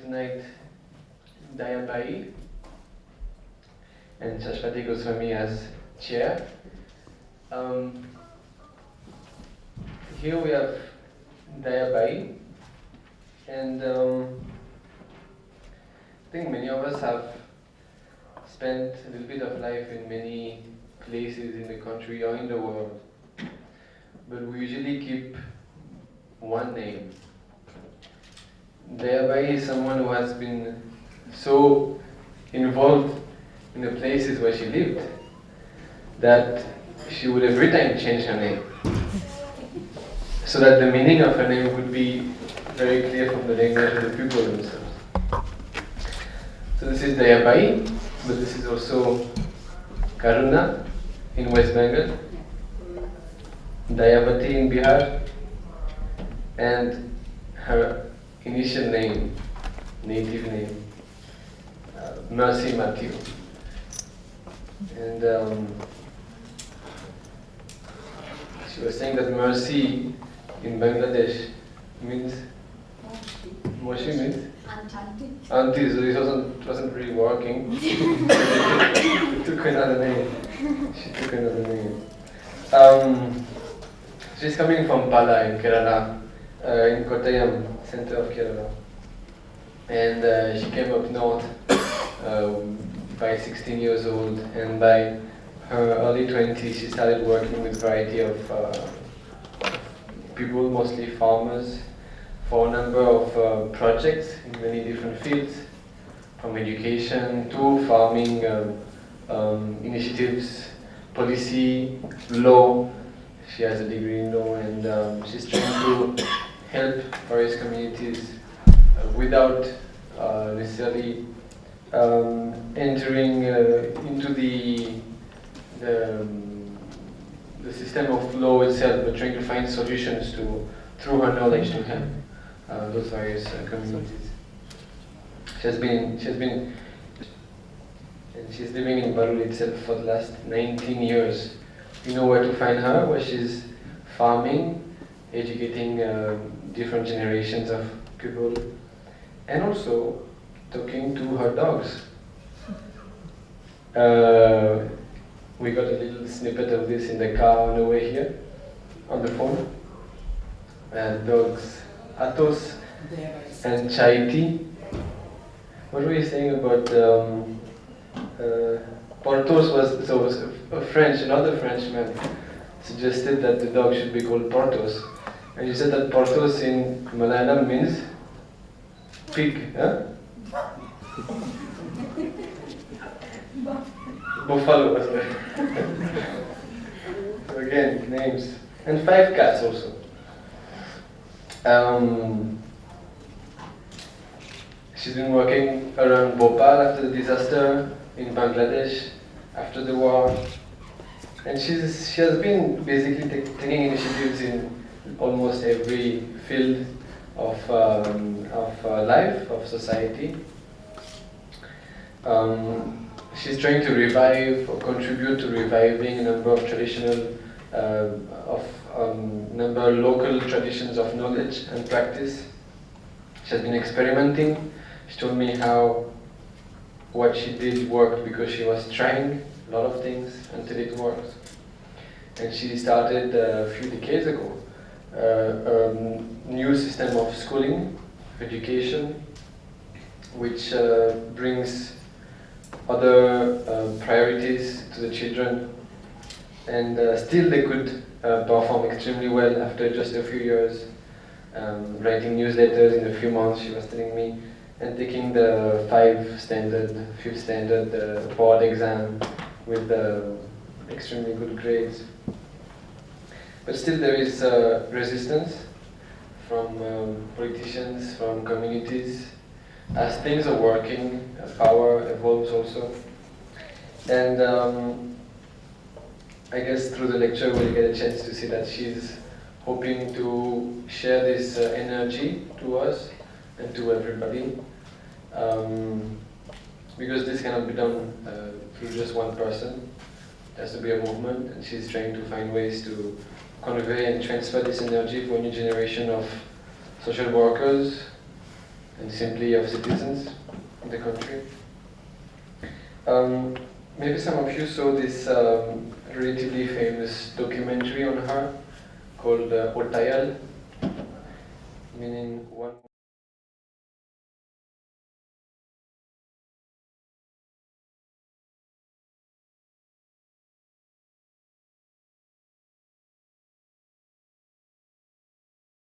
tonight Daya and Saswati Goswami as chair. Here we have Daya and I think many of us have spent a little bit of life in many places in the country or in the world, but we usually keep one name. Daya is someone who has been so involved in the places where she lived that she would every time change her name, so that the meaning of her name would be very clear from the language of the people themselves. So this is Daya, but this is also Karuna in West Bengal, Dayavati in Bihar, and her initial name, native name, Mercy Matthew. And she was saying that mercy in Bangladesh means Moshi means auntie, so this wasn't really working. She took another name. She's coming from Pala in Kerala, in Kottayam, center of Kerala. And she came up north by 16 years old, and by her early 20s she started working with a variety of people, mostly farmers, for a number of projects in many different fields, from education to farming initiatives, policy, law. She has a degree in law, and she's trying to help various communities without necessarily entering into the system of law itself, but trying to find solutions through her knowledge to help those various communities. She's living in Barul itself for the last 19 years. You know where to find her, where she's farming, educating different generations of people, and also talking to her dogs. We got a little snippet of this in the car on the way here, on the phone. Dogs, Athos and Chaiti. What were you saying about Porthos? Was another Frenchman suggested that the dog should be called Porthos. And you said that Porthos in Malayalam means pig, huh? Buffalo, was it? So again, names. And 5 cats also. She's been working around Bhopal after the disaster, in Bangladesh after the war. And she has been basically taking initiatives in almost every field of life, of society. She's trying to revive or contribute to reviving a number of traditional, number of local traditions of knowledge and practice. She has been experimenting. She told me how what she did worked because she was trying a lot of things until it worked. And she started a few decades ago a new system of schooling, education, which brings other priorities to the children, and still they could perform extremely well after just a few years, writing newsletters in a few months, she was telling me, and taking the 5th standard board exam with extremely good grades. But still there is resistance from politicians, from communities, as things are working, as power evolves also. And I guess through the lecture we'll get a chance to see that she's hoping to share this energy to us and to everybody. Because this cannot be done through just one person. It has to be a movement, and she's trying to find ways to convey and transfer this energy for a new generation of social workers, and simply of citizens in the country. Maybe some of you saw this relatively famous documentary on her called Otayal, meaning one.